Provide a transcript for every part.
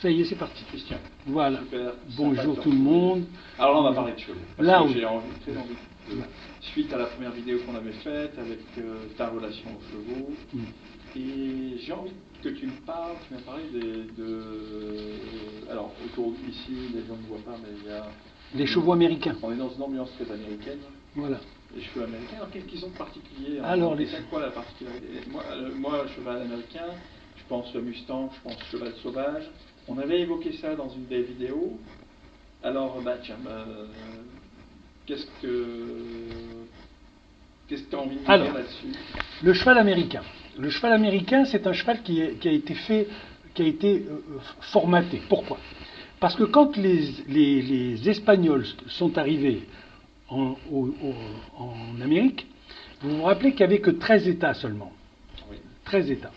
Ça y est, c'est parti. Christian. Voilà. Super. Bonjour tout le monde. Alors là, on va parler de chevaux. Parce Là, que oui. j'ai très envie suite à la première vidéo qu'on avait faite avec ta relation aux chevaux. Et j'ai envie que tu me parles, tu m'as parlé alors, autour d'ici, les gens ne voient pas, mais il y a... Les chevaux américains. On est dans une ambiance très américaine. Voilà. Les chevaux américains, alors qu'est-ce qu'ils ont de particulier? Alors, c'est quoi la particularité? Moi, cheval américain, je pense Mustang, je pense cheval sauvage. On avait évoqué ça dans une des vidéos. Alors, qu'est-ce que tu as envie de dire là-dessus? Le cheval américain. Le cheval américain, c'est un cheval qui a été formaté. Pourquoi? Parce que quand les Espagnols sont arrivés en Amérique, vous vous rappelez qu'il n'y avait que 13 États seulement. Oui. 13 États.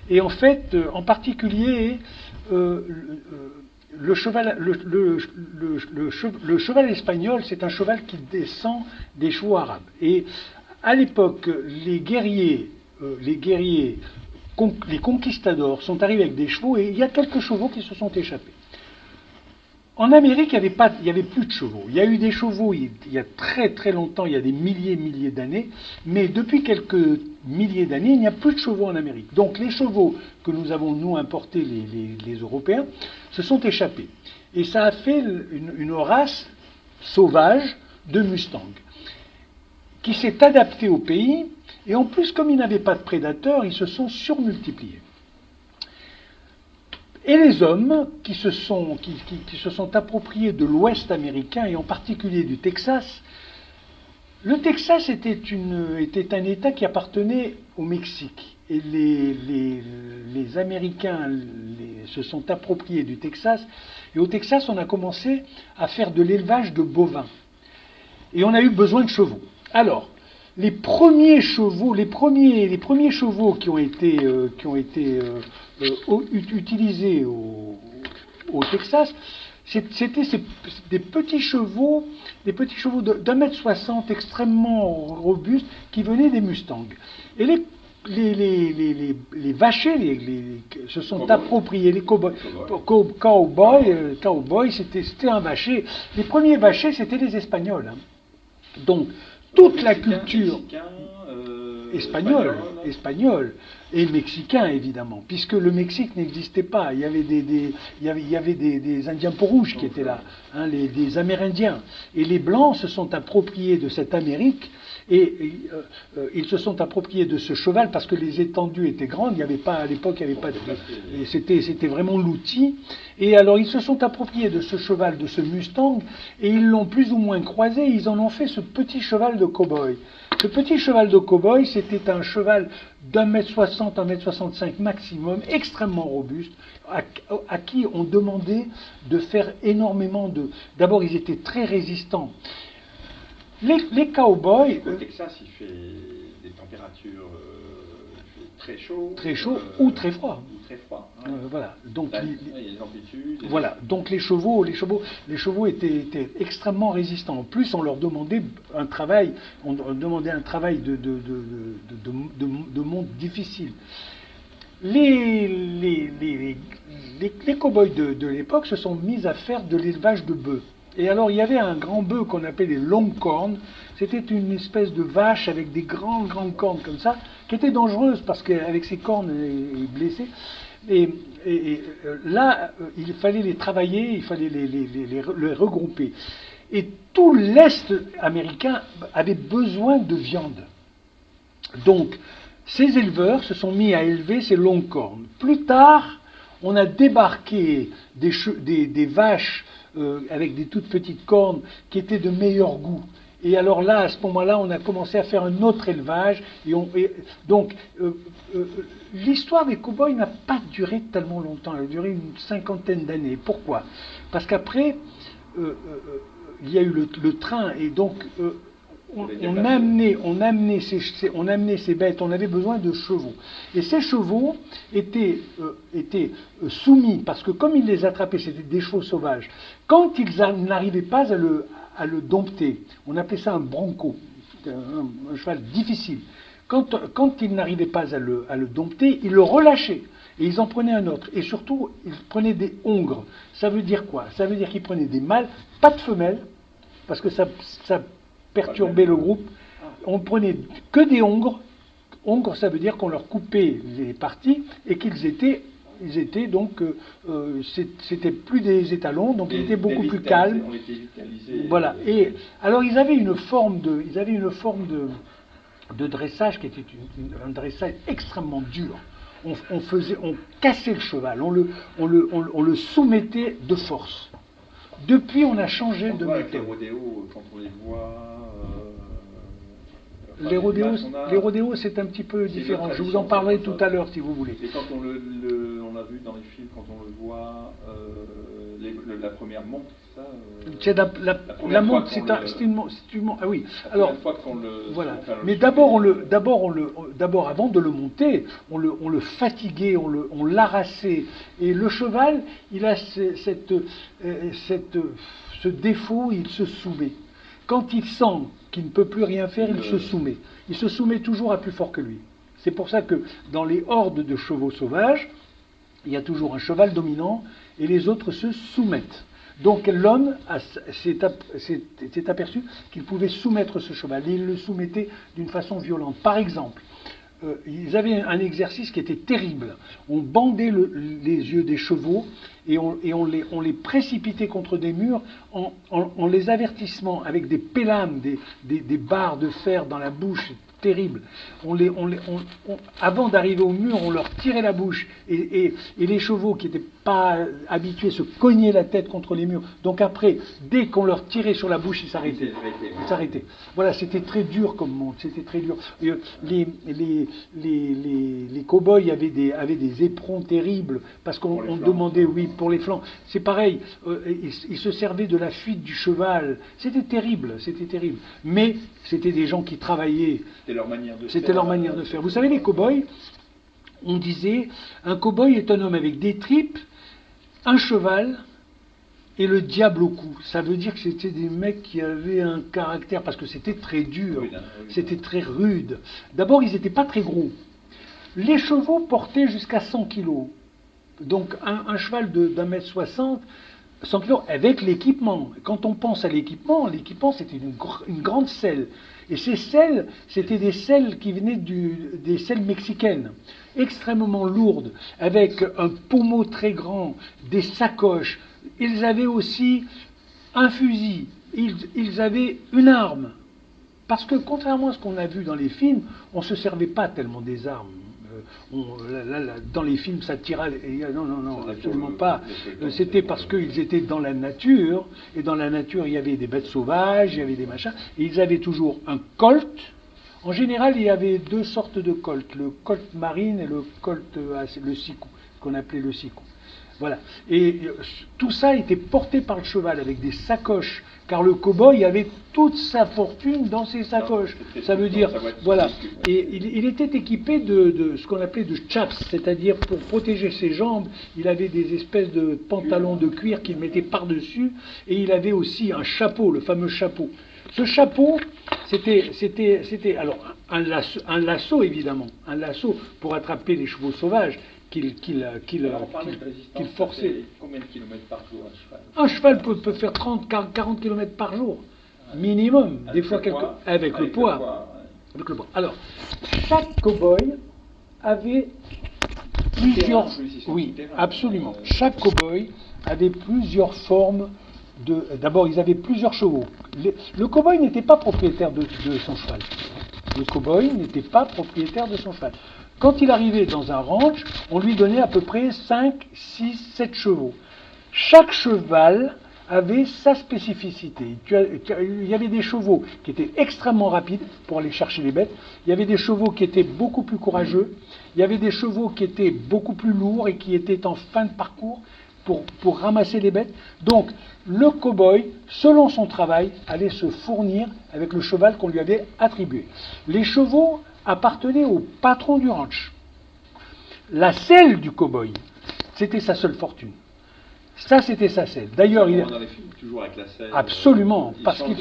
Et en fait, en particulier, le cheval espagnol, c'est un cheval qui descend des chevaux arabes. Et à l'époque, les conquistadors sont arrivés avec des chevaux et il y a quelques chevaux qui se sont échappés. En Amérique, il n'y avait plus de chevaux. Il y a eu des chevaux il y a très très longtemps, il y a des milliers d'années, mais depuis quelques milliers d'années, il n'y a plus de chevaux en Amérique. Donc les chevaux que nous avons, nous, importés, les Européens, se sont échappés. Et ça a fait une race sauvage de Mustang, qui s'est adaptée au pays, et en plus, comme ils n'avaient pas de prédateurs, ils se sont surmultipliés. Et les hommes qui se sont appropriés de l'Ouest américain, et en particulier du Texas, le Texas était un État qui appartenait au Mexique. Et les Américains se sont appropriés du Texas. Et au Texas, on a commencé à faire de l'élevage de bovins. Et on a eu besoin de chevaux. Alors, les premiers chevaux qui ont été utilisés au Texas, c'était des petits chevaux d'1,60 m extrêmement robustes qui venaient des Mustangs. Et les vachers se sont appropriés, les cowboys, c'était un vacher. Les premiers vachers, c'était les Espagnols. Donc, toute la culture espagnole et mexicain évidemment, puisque le Mexique n'existait pas. Il y avait des Indiens peaux-rouges qui étaient là, des Amérindiens. Et les Blancs se sont appropriés de cette Amérique et ils se sont appropriés de ce cheval parce que les étendues étaient grandes. Il n'y avait pas à l'époque, il n'y avait pas de, c'était vraiment l'outil. Et alors ils se sont appropriés de ce cheval, de ce Mustang, et ils l'ont plus ou moins croisé. Ils en ont fait ce petit cheval de cow-boy. Ce petit cheval de cow-boy, c'était un cheval d'1,60 m, 1,65 m maximum, extrêmement robuste, à qui on demandait de faire énormément de... D'abord, ils étaient très résistants. Les cow-boys... Au Texas, il fait des températures très chaudes. Très chaud ou très froid. Ou très froid. Ouais. Voilà. Donc, là, il y a des amplitudes. Voilà. Donc les chevaux étaient extrêmement résistants. En plus, on leur demandait un travail, de monde difficile. Les cow-boys de l'époque se sont mis à faire de l'élevage de bœufs. Et alors, il y avait un grand bœuf qu'on appelait les longhorns. C'était une espèce de vache avec des grandes cornes comme ça, qui était dangereuse parce qu'avec ses cornes, elle est blessée. Et là, il fallait les travailler, il fallait les regrouper. Et tout l'Est américain avait besoin de viande. Donc, ces éleveurs se sont mis à élever ces longhorns. Plus tard, on a débarqué des vaches avec des toutes petites cornes qui étaient de meilleur goût. Et alors là, à ce moment-là, on a commencé à faire un autre élevage. Donc, l'histoire des cow-boys n'a pas duré tellement longtemps. Elle a duré une cinquantaine d'années. Pourquoi? Parce qu'après, il y a eu le train. Et donc, on amenait ces bêtes. On avait besoin de chevaux. Et ces chevaux étaient soumis, parce que comme ils les attrapaient, c'était des chevaux sauvages. Quand ils n'arrivaient pas à le dompter, on appelait ça un bronco, un cheval difficile. Quand ils n'arrivaient pas à le dompter, ils le relâchaient. et ils en prenaient un autre. Et surtout, ils prenaient des hongres. Ça veut dire quoi? Ça veut dire qu'ils prenaient des mâles, pas de femelles, parce que ça perturbait le groupe. On prenait que des hongres. Hongres, ça veut dire qu'on leur coupait les parties et qu'ils étaient donc, c'était plus des étalons, donc ils étaient beaucoup plus calmes. Voilà. Et alors ils avaient une forme de dressage qui était un dressage extrêmement dur. On cassait le cheval, on le soumettait de force. Depuis, on a changé de méthode. Les rodéos, quand on les voit. Les rodéos, c'est un petit peu différent. Je vous en parlerai tout à l'heure si vous voulez. Et quand on a vu dans les films, quand on le voit, la première montre, ça. La montre, c'est une montre. Ah oui. Alors, fois qu'on le. Voilà. Mais d'abord, avant de le monter, on le fatiguait, on l'arrassait. Et le cheval, il a ce défaut, il se soumet. Quand il sent qu'il ne peut plus rien faire, il se soumet. Il se soumet toujours à plus fort que lui. C'est pour ça que dans les hordes de chevaux sauvages, il y a toujours un cheval dominant et les autres se soumettent. Donc l'homme s'est aperçu qu'il pouvait soumettre ce cheval et il le soumettait d'une façon violente. Par exemple, ils avaient un exercice qui était terrible. On bandait les yeux des chevaux et on les précipitait contre des murs en les avertissant avec des pélames, des barres de fer dans la bouche. Terrible. Avant d'arriver au mur, on leur tirait la bouche et les chevaux qui n'étaient pas habitués se cognaient la tête contre les murs. Donc après, dès qu'on leur tirait sur la bouche, ils s'arrêtaient. Voilà, c'était très dur comme monde. C'était très dur. Les cow-boys avaient des éperons terribles parce qu'on demandait, oui, pour les flancs. C'est pareil. Ils se servaient de la fuite du cheval. C'était terrible. Mais c'était des gens qui travaillaient. C'était leur manière de faire. Vous savez, les cow-boys, on disait, un cow-boy est un homme avec des tripes, un cheval et le diable au cou. Ça veut dire que c'était des mecs qui avaient un caractère, parce que c'était très dur, c'était très rude. D'abord, ils n'étaient pas très gros. Les chevaux portaient jusqu'à 100 kilos. Donc un cheval d'1,60 m, 100 kilos avec l'équipement. Quand on pense à l'équipement c'était une grande selle. Et ces selles, c'était des selles qui venaient des selles mexicaines, extrêmement lourdes, avec un pommeau très grand, des sacoches. Ils avaient aussi un fusil, ils avaient une arme. Parce que contrairement à ce qu'on a vu dans les films, on ne se servait pas tellement des armes. Dans les films, ça tirait. Non, absolument pas. C'était parce qu'ils étaient dans la nature, et dans la nature, il y avait des bêtes sauvages, il y avait des machins, et ils avaient toujours un colt. En général, il y avait deux sortes de colts, le colt marine et le colt, le sicou, qu'on appelait le sicou. Voilà. Et tout ça était porté par le cheval avec des sacoches, car le cow-boy avait toute sa fortune dans ses sacoches. Ça veut dire, voilà. Et il était équipé de ce qu'on appelait de chaps, c'est-à-dire pour protéger ses jambes, il avait des espèces de pantalons de cuir qu'il mettait par-dessus, et il avait aussi un chapeau, le fameux chapeau. Ce chapeau, c'était alors un lasso évidemment, un lasso pour attraper les chevaux sauvages. Qu'il forçait. Combien de kilomètres par jour un cheval? Un cheval peut faire 30-40 km par jour, minimum. Avec des fois avec le poids. Alors, chaque cow-boy avait plusieurs. Oui, absolument. Chaque cow-boy avait plusieurs formes de. D'abord, ils avaient plusieurs chevaux. Le cow-boy n'était pas propriétaire de son cheval. Le cow-boy n'était pas propriétaire de son cheval. Quand il arrivait dans un ranch, on lui donnait à peu près 5, 6, 7 chevaux. Chaque cheval avait sa spécificité. Il y avait des chevaux qui étaient extrêmement rapides pour aller chercher les bêtes. Il y avait des chevaux qui étaient beaucoup plus courageux. Il y avait des chevaux qui étaient beaucoup plus lourds et qui étaient en fin de parcours pour ramasser les bêtes. Donc, le cow-boy, selon son travail, allait se fournir avec le cheval qu'on lui avait attribué. Les chevaux appartenait au patron du ranch. La selle du cow-boy, c'était sa seule fortune. Ça, c'était sa selle. D'ailleurs, il dans les films, toujours avec la selle. Absolument, parce qu'il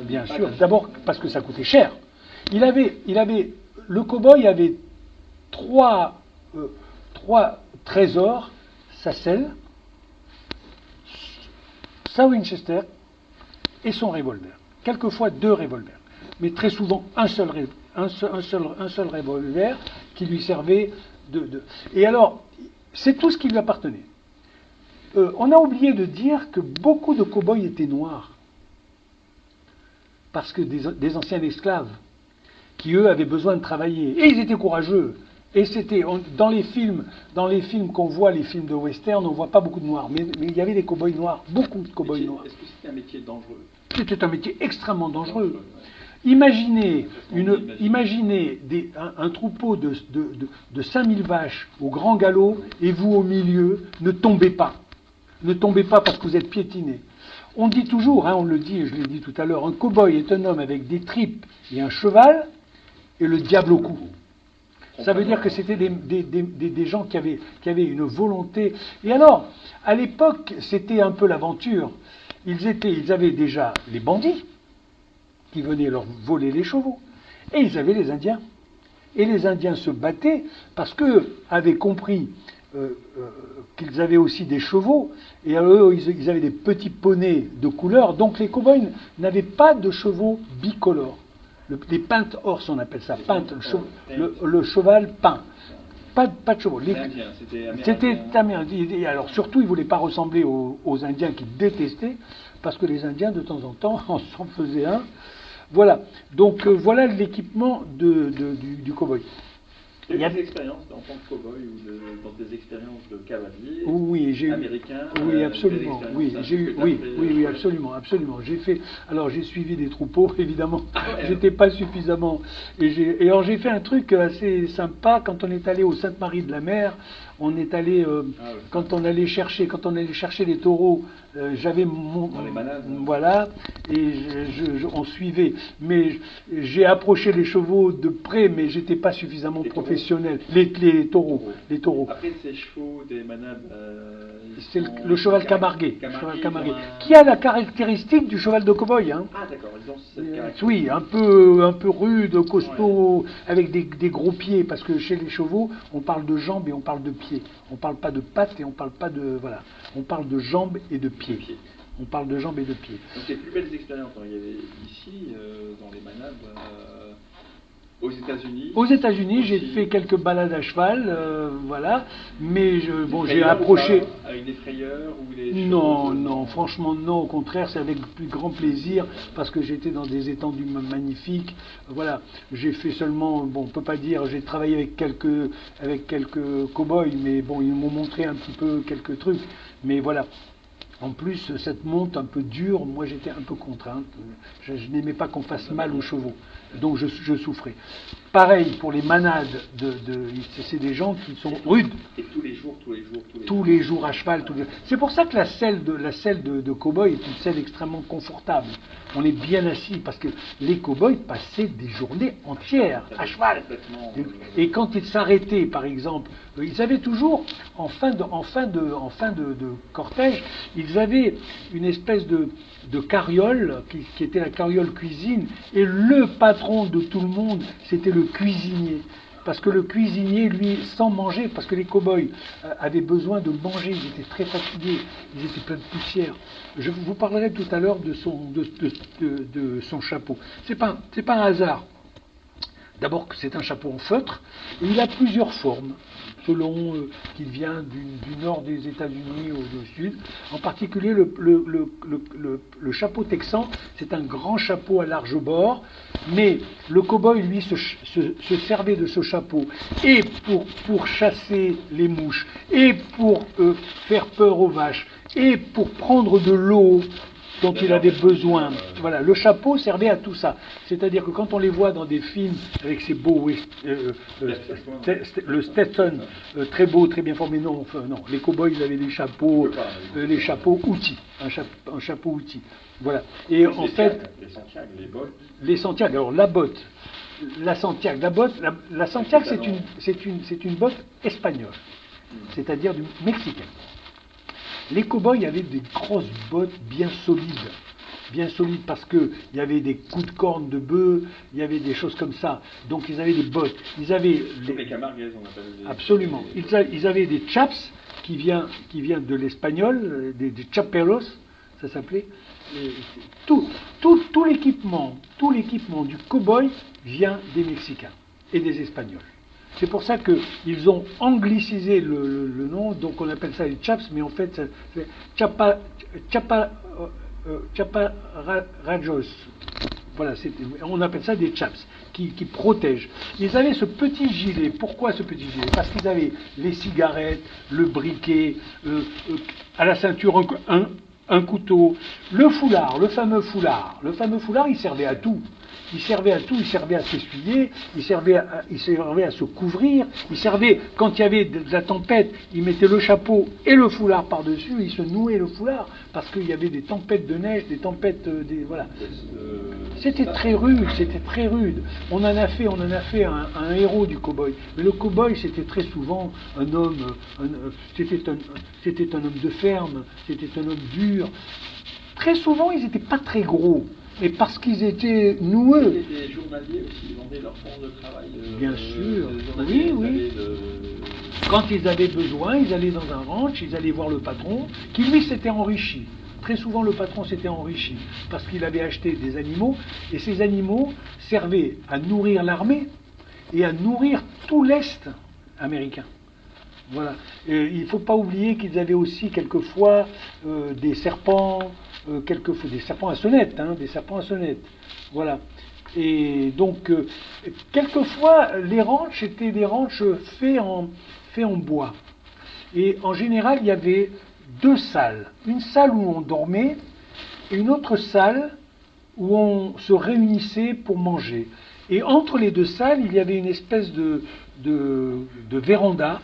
bien sûr. D'abord parce que ça coûtait cher. Le cow-boy avait trois 3 trésors, sa selle, sa Winchester et son revolver. Quelquefois 2 revolvers, mais très souvent un seul revolver qui lui servait de... Et alors, c'est tout ce qui lui appartenait. On a oublié de dire que beaucoup de cow-boys étaient noirs, parce que des anciens esclaves, qui eux avaient besoin de travailler, et ils étaient courageux. Et c'était dans les films qu'on voit, les films de western, on ne voit pas beaucoup de noirs, mais il y avait des cow-boys noirs, beaucoup de cow-boys noirs. Est-ce que c'était un métier dangereux? C'était un métier extrêmement dangereux. Imaginez un troupeau de 5000 vaches au grand galop, et vous au milieu, ne tombez pas. Ne tombez pas parce que vous êtes piétinés. On dit toujours, on le dit, je l'ai dit tout à l'heure, un cow-boy est un homme avec des tripes et un cheval et le diable au cou. Ça veut dire que c'était des gens qui avaient une volonté. Et alors, à l'époque, c'était un peu l'aventure. Ils avaient déjà les bandits qui venaient leur voler les chevaux. Et ils avaient les Indiens. Et les Indiens se battaient parce qu'eux avaient compris qu'ils avaient aussi des chevaux, et eux, ils avaient des petits poneys de couleur, donc les cow-boys n'avaient pas de chevaux bicolores. Les paint horse, on appelle ça, le cheval peint. Pas de chevaux. C'était amérindien. Alors surtout, ils ne voulaient pas ressembler aux Indiens qu'ils détestaient, parce que les Indiens, de temps en temps, en s'en faisaient un. Voilà. Donc voilà l'équipement du cow-boy. Il y a des expériences en tant que cow-boy ou dans des expériences de cavalier américain. Oui, absolument. Oui, absolument. J'ai suivi des troupeaux, évidemment. J'étais pas suffisamment. Et alors j'ai fait un truc assez sympa quand on est allé au Sainte-Marie-de-la-Mer. On est allé quand on allait chercher les taureaux. J'avais dans les manades. Voilà, et on suivait. Mais j'ai approché les chevaux de près, mais j'étais pas suffisamment professionnel. Les taureaux. Après, ces chevaux des manades. C'est le cheval camarguais. Qui a la caractéristique du cheval de cow-boy. Ah, d'accord, ils ont cette caractéristique. Oui, un peu rude, costaud, avec des gros pieds, parce que chez les chevaux, on parle de jambes et on parle de pieds. On parle pas de pattes et on parle pas de... Voilà. On parle de jambes et de pieds. On parle de jambes et de pieds. Donc les plus belles expériences, il y avait ici, dans les manades, aux États-Unis. Aux États-Unis, j'ai fait quelques balades à cheval, voilà. Mais j'ai approché. Avec des frayeurs ou des Non, franchement non. Au contraire, c'est avec le plus grand plaisir parce que j'étais dans des étendues magnifiques. Voilà, j'ai fait seulement, on peut pas dire, j'ai travaillé avec quelques cow-boys, mais bon, ils m'ont montré un petit peu quelques trucs. Mais voilà. En plus, cette monte un peu dure, moi j'étais un peu contrainte. Je n'aimais pas qu'on fasse mal aux chevaux, donc je souffrais. Pareil pour les manades, c'est des gens qui sont rudes. Et tous les jours à cheval. C'est pour ça que la selle de cow-boy est une selle extrêmement confortable. On est bien assis parce que les cow-boys passaient des journées entières à cheval. Et quand ils s'arrêtaient, par exemple, ils avaient toujours, en fin de cortège, ils avaient une espèce de carriole qui était la carriole cuisine, et le patron de tout le monde, c'était le cuisinier. Parce que le cuisinier, lui, sans manger, parce que les cow-boys avaient besoin de manger, ils étaient très fatigués, ils étaient pleins de poussière. Je vous parlerai tout à l'heure de son chapeau. C'est pas un hasard. D'abord, c'est un chapeau en feutre, et il a plusieurs formes, selon qu'il vient du nord des États-Unis ou du sud. En particulier, le chapeau texan, c'est un grand chapeau à large bord, mais le cow-boy, lui, se servait de ce chapeau, et pour chasser les mouches, et pour faire peur aux vaches, et pour prendre de l'eau dont il avait besoin. Voilà, le chapeau servait à tout ça. C'est-à-dire que quand on les voit dans des films avec ces beaux le Stetson, très beau, très bien formé, non, les cow-boys ils avaient des chapeaux, les chapeaux outils, un chapeau outil. Voilà. Et en fait, les Santiago. Alors la Santiago, c'est une botte espagnole, c'est-à-dire mexicaine. Les cow-boys avaient des grosses bottes bien solides. bien solides, parce qu'il y avait des coups de corne de bœuf, il y avait des choses comme ça. Donc ils avaient des bottes. Ils avaient les camarguaises, on appelle les... Absolument. Ils avaient des chaps qui viennent de l'espagnol, des chaperos, ça s'appelait. Tout l'équipement du cow-boy vient des Mexicains et des Espagnols. C'est pour ça qu'ils ont anglicisé le nom, donc on appelle ça les chaps, mais en fait c'est chaparrajos. Voilà, on appelle ça des chaps, qui protègent. Ils avaient ce petit gilet. Pourquoi ce petit gilet? Parce qu'ils avaient les cigarettes, le briquet, à la ceinture un couteau, le foulard, le fameux foulard. Le fameux foulard, il servait à tout. Il servait à s'essuyer, il servait à se couvrir, il servait, quand il y avait de la tempête, il mettait le chapeau et le foulard par-dessus, il se nouait le foulard, parce qu'il y avait des tempêtes de neige, des tempêtes, voilà. C'était très rude. On en a fait un héros du cow-boy. Mais le cow-boy, c'était très souvent un homme, c'était un homme de ferme, c'était un homme dur. Très souvent, ils n'étaient pas très gros. Mais parce qu'ils étaient noueux. Les journaliers aussi, ils vendaient leur fonds de travail. Bien sûr, oui. Quand ils avaient besoin, ils allaient dans un ranch, ils allaient voir le patron, qui lui s'était enrichi. Très souvent, le patron s'était enrichi parce qu'il avait acheté des animaux, et ces animaux servaient à nourrir l'armée et à nourrir tout l'Est américain. Voilà. Et il ne faut pas oublier qu'ils avaient aussi quelquefois des serpents, des serpents à sonnette, voilà. Et donc, quelquefois, les ranchs étaient des ranchs faits en bois. Et en général, il y avait deux salles. Une salle où on dormait et une autre salle où on se réunissait pour manger. Et entre les deux salles, il y avait une espèce de véranda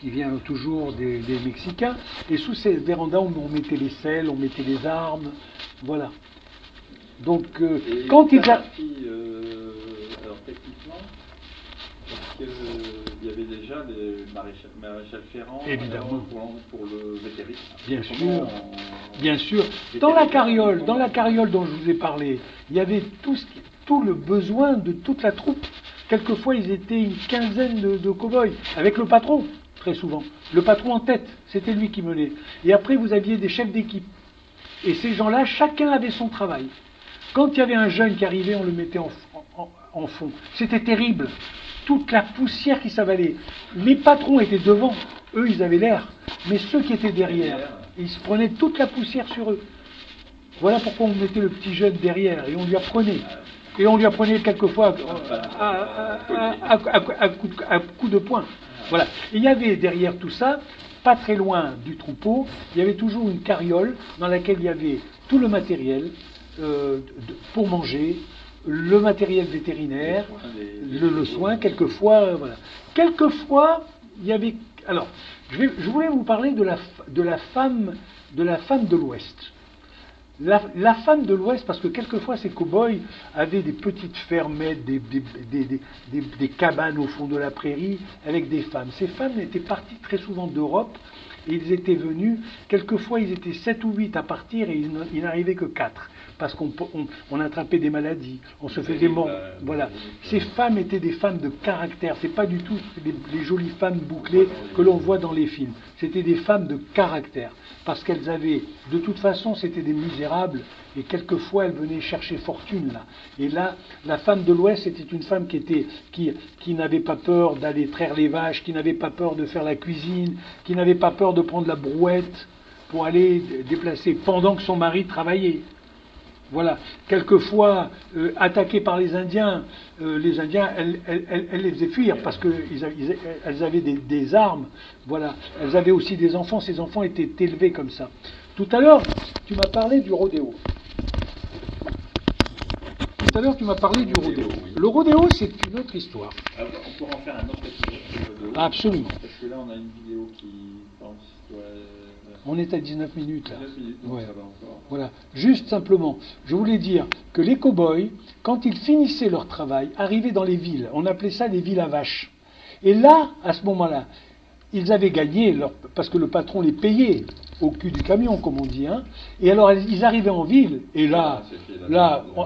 qui vient toujours des Mexicains, et sous ces vérandas, on mettait les selles, on mettait les armes, voilà. Donc, quand ils alors techniquement, est-ce qu'il y avait déjà des maréchal Ferrand évidemment pour le vétérisme? Bien sûr. Dans la carriole dont je vous ai parlé, il y avait tout le besoin de toute la troupe. Quelquefois, ils étaient une quinzaine de cow-boys, avec le patron. Très souvent. Le patron en tête, c'était lui qui menait. Et après, vous aviez des chefs d'équipe. Et ces gens-là, chacun avait son travail. Quand il y avait un jeune qui arrivait, on le mettait en fond. C'était terrible. Toute la poussière qui s'avalait. Les patrons étaient devant. Eux, ils avaient l'air. Mais ceux qui étaient derrière, ils se prenaient toute la poussière sur eux. Voilà pourquoi on mettait le petit jeune derrière. Et on lui apprenait. Et on lui apprenait quelquefois à coups de poing. Voilà. Et il y avait derrière tout ça, pas très loin du troupeau, il y avait toujours une carriole dans laquelle il y avait tout le matériel pour manger, le matériel vétérinaire, le soin, quelquefois, voilà. Quelquefois, il y avait... Alors, je voulais vous parler de la femme de l'Ouest. La femme de l'Ouest, parce que quelquefois ces cow-boys avaient des petites fermettes, des cabanes au fond de la prairie avec des femmes. Ces femmes étaient parties très souvent d'Europe et ils étaient venus, quelquefois ils étaient 7 ou 8 à partir et il n'arrivait que 4 parce qu'on attrapait des maladies, on se faisait mort. Voilà. Ces femmes étaient des femmes de caractère, c'est pas du tout les jolies femmes bouclées que l'on voit dans les films. C'était des femmes de caractère, parce qu'elles avaient, de toute façon, c'était des misérables, et quelquefois elles venaient chercher fortune là. Et là, la femme de l'Ouest, c'était une femme qui n'avait pas peur d'aller traire les vaches, qui n'avait pas peur de faire la cuisine, qui n'avait pas peur de prendre la brouette pour aller déplacer pendant que son mari travaillait. Voilà. Quelquefois, attaquées par les Indiens, elles les faisaient fuir parce qu'elles avaient des armes. Voilà. Elles avaient aussi des enfants. Ces enfants étaient élevés comme ça. Tout à l'heure, tu m'as parlé du rodéo. Le rodéo, c'est une autre histoire. Alors, on pourra en faire un autre épisode sur le rodéo. Absolument. Parce que là, on a une vidéo qui pense... On est à 19 minutes là. 19 minutes, donc ça va encore. Voilà. Juste simplement, je voulais dire que les cow-boys, quand ils finissaient leur travail, arrivaient dans les villes. On appelait ça les villes à vaches. Et là, à ce moment-là, ils avaient gagné, parce que le patron les payait au cul du camion, comme on dit. Hein. Et alors, ils arrivaient en ville, et là,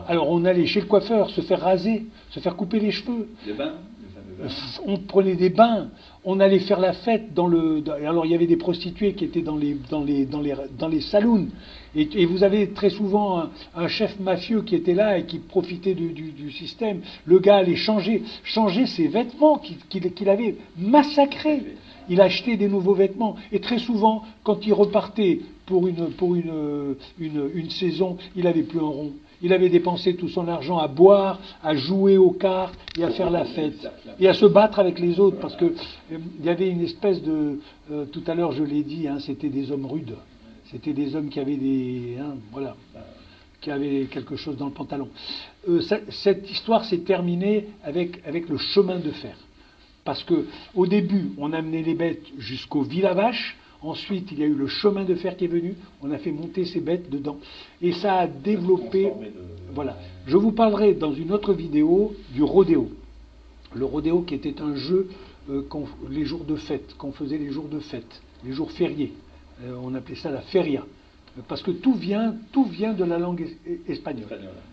alors on allait chez le coiffeur, se faire raser, se faire couper les cheveux. Les bains, les fameux bains. On prenait des bains, on allait faire la fête alors il y avait des prostituées qui étaient dans les saloons. Et vous avez très souvent un chef mafieux qui était là et qui profitait du système. Le gars allait changer ses vêtements qu'il avait massacrés. Il achetait des nouveaux vêtements. Et très souvent, quand il repartait pour une saison, il n'avait plus un rond. Il avait dépensé tout son argent à boire, à jouer aux cartes et à faire la fête. Et à se battre avec les autres. Parce que il y avait une espèce de... tout à l'heure, je l'ai dit, hein, c'était des hommes rudes. C'était des hommes qui avaient qui avaient quelque chose dans le pantalon. Cette histoire s'est terminée avec le chemin de fer. Parce que au début, on amenait les bêtes jusqu'au Villavache. Ensuite, il y a eu le chemin de fer qui est venu. On a fait monter ces bêtes dedans. Et ça a développé... Voilà. Je vous parlerai dans une autre vidéo du rodéo. Le rodéo qui était un jeu les jours de fête, qu'on faisait les jours de fête, les jours fériés. On appelait ça la feria. Parce que tout vient de la langue espagnole.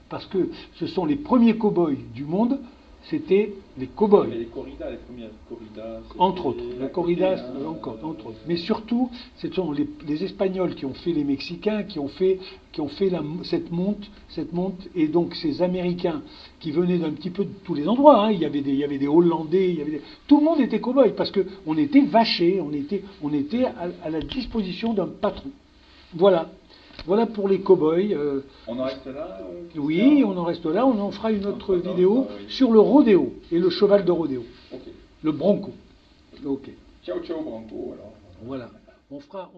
Parce que ce sont les premiers cow-boys du monde, c'était les cow-boys. Mais les corridas, les premières corridas. Entre autres, la corrida, entre autres. Mais surtout, ce sont les Espagnols qui ont fait les Mexicains, qui ont fait cette monte, et donc ces Américains qui venaient d'un petit peu de tous les endroits. Hein. Il y avait des Hollandais, tout le monde était cow-boy parce que on était vachés, on était à la disposition d'un patron. Voilà. Voilà pour les cow-boys. On en reste là Oui, on en reste là. On en fera une autre vidéo sur le rodéo et le cheval de rodéo. Okay. Le bronco. Ok. Ciao, ciao, Branco. Alors. Voilà. On fera...